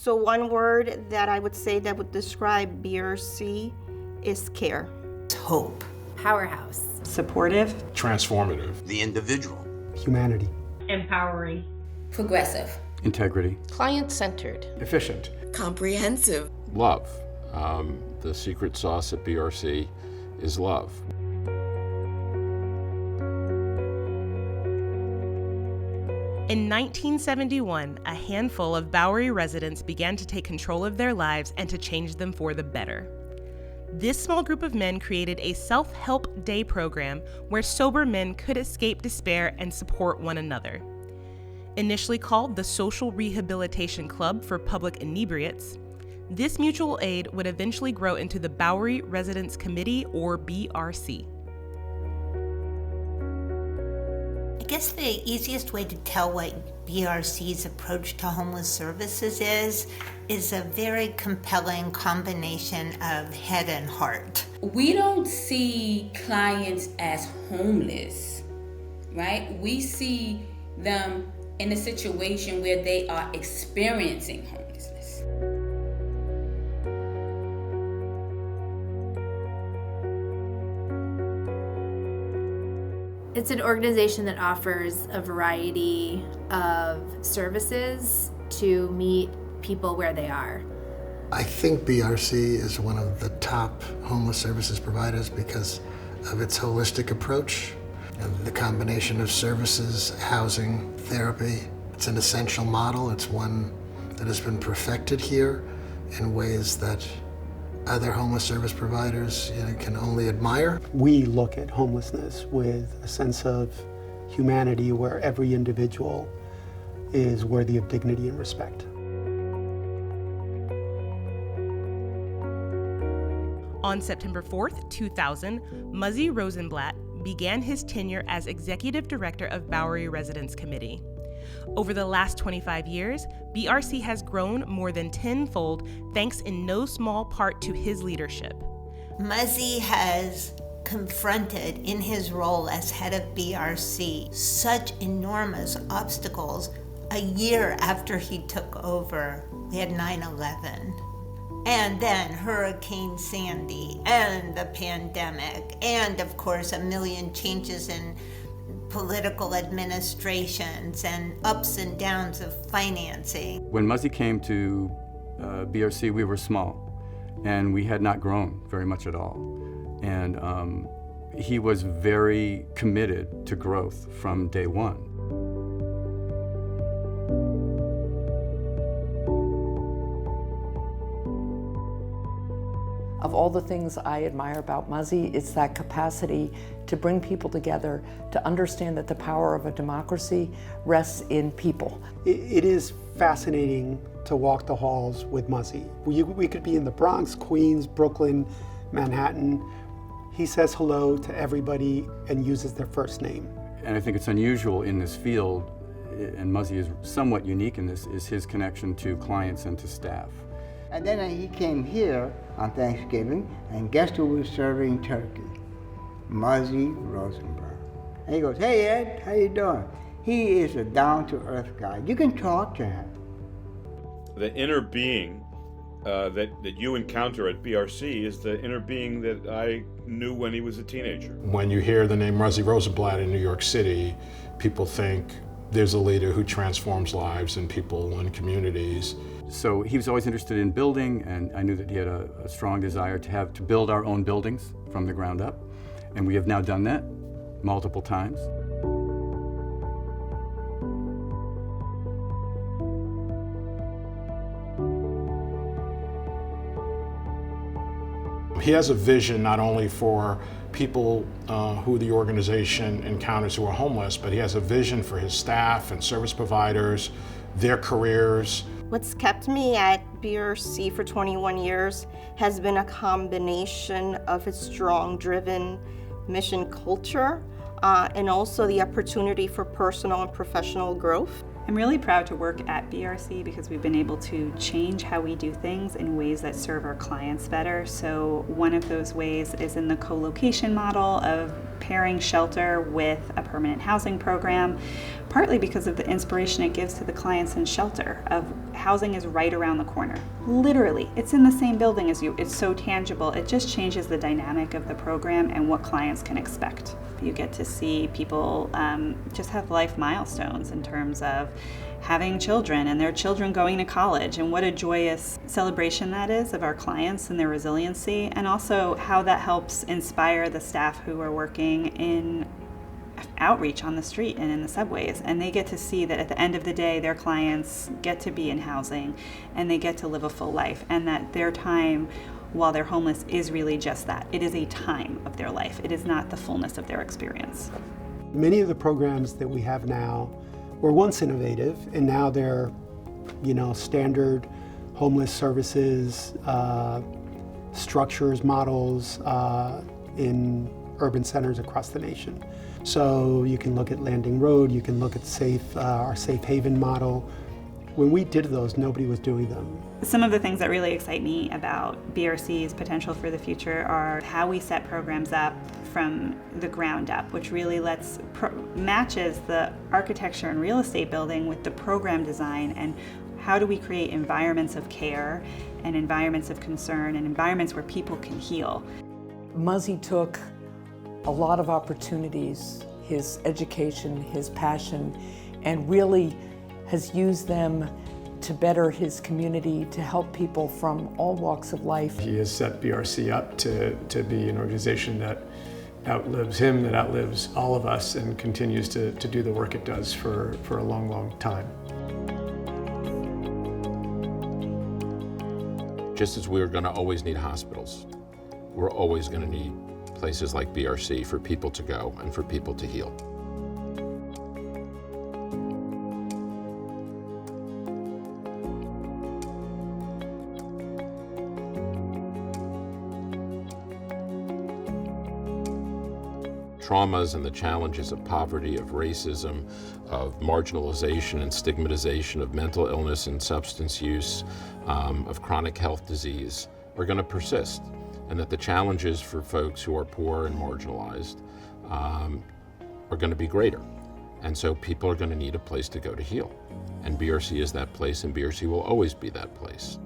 So one word that I would say that would describe BRC is care. Hope. Powerhouse. Supportive. Transformative. The individual. Humanity. Empowering. Progressive. Integrity. Client-centered. Efficient. Comprehensive. Love. The secret sauce at BRC is love. In 1971, a handful of Bowery residents began to take control of their lives and to change them for the better. This small group of men created a self-help day program where sober men could escape despair and support one another. Initially called the Social Rehabilitation Club for Public Inebriates, this mutual aid would eventually grow into the Bowery Residents Committee, or BRC. I guess the easiest way to tell what BRC's approach to homeless services is a very compelling combination of head and heart. We don't see clients as homeless, right? We see them in a situation where they are experiencing homelessness. It's an organization that offers a variety of services to meet people where they are. I think BRC is one of the top homeless services providers because of its holistic approach and the combination of services, housing, therapy. It's an essential model. It's one that has been perfected here in ways that other homeless service providers can only admire. We look at homelessness with a sense of humanity where every individual is worthy of dignity and respect. On September 4th, 2000, Muzzy Rosenblatt began his tenure as Executive Director of Bowery Residents Committee. Over the last 25 years, BRC has grown more than tenfold thanks in no small part to his leadership. Muzzy has confronted in his role as head of BRC such enormous obstacles. A year after he took over, we had 9/11. And then Hurricane Sandy and the pandemic, and of course a million changes in political administrations and ups and downs of financing. When Muzzy came to BRC, we were small, and we had not grown very much at all. And he was very committed to growth from day one. Of all the things I admire about Muzzy, it's that capacity to bring people together, to understand that the power of a democracy rests in people. It is fascinating to walk the halls with Muzzy. We could be in the Bronx, Queens, Brooklyn, Manhattan. He says hello to everybody and uses their first name. And I think it's unusual in this field, and Muzzy is somewhat unique in this, is his connection to clients and to staff. And then he came here on Thanksgiving, and guess who was serving turkey? Muzzy Rosenblatt. And he goes, "Hey Ed, how you doing?" He is a down-to-earth guy. You can talk to him. The inner being that you encounter at BRC is the inner being that I knew when he was a teenager. When you hear the name Muzzy Rosenblatt in New York City, people think there's a leader who transforms lives and people and communities. So he was always interested in building, and I knew that he had a strong desire to build our own buildings from the ground up. And we have now done that multiple times. He has a vision not only for people who the organization encounters who are homeless, but he has a vision for his staff and service providers, their careers. What's kept me at BRC for 21 years has been a combination of its strong, driven mission culture and also the opportunity for personal and professional growth. I'm really proud to work at BRC because we've been able to change how we do things in ways that serve our clients better. So one of those ways is in the co-location model of pairing shelter with a permanent housing program, partly because of the inspiration it gives to the clients in shelter of housing is right around the corner. Literally, it's in the same building as you. It's so tangible. It just changes the dynamic of the program and what clients can expect. You get to see people just have life milestones in terms of having children and their children going to college, and what a joyous celebration that is of our clients and their resiliency, and also how that helps inspire the staff who are working in outreach on the street and in the subways, and they get to see that at the end of the day their clients get to be in housing and they get to live a full life, and that their time while they're homeless is really just that. It is a time of their life. It is not the fullness of their experience. Many of the programs that we have now were once innovative, and now they're, standard homeless services, structures, models in urban centers across the nation. So you can look at Landing Road, you can look at our Safe Haven model. When we did those, nobody was doing them. Some of the things that really excite me about BRC's potential for the future are how we set programs up from the ground up, which really matches the architecture and real estate building with the program design, and how do we create environments of care and environments of concern and environments where people can heal. Muzzy took a lot of opportunities, his education, his passion, and really has used them to better his community, to help people from all walks of life. He has set BRC up to be an organization that outlives him, that outlives all of us, and continues to do the work it does for a long, long time. Just as we're going to always need hospitals, we're always going to need places like BRC for people to go and for people to heal. Traumas and the challenges of poverty, of racism, of marginalization and stigmatization, of mental illness and substance use, of chronic health disease are going to persist, and that the challenges for folks who are poor and marginalized are going to be greater. And so people are going to need a place to go to heal. And BRC is that place, and BRC will always be that place.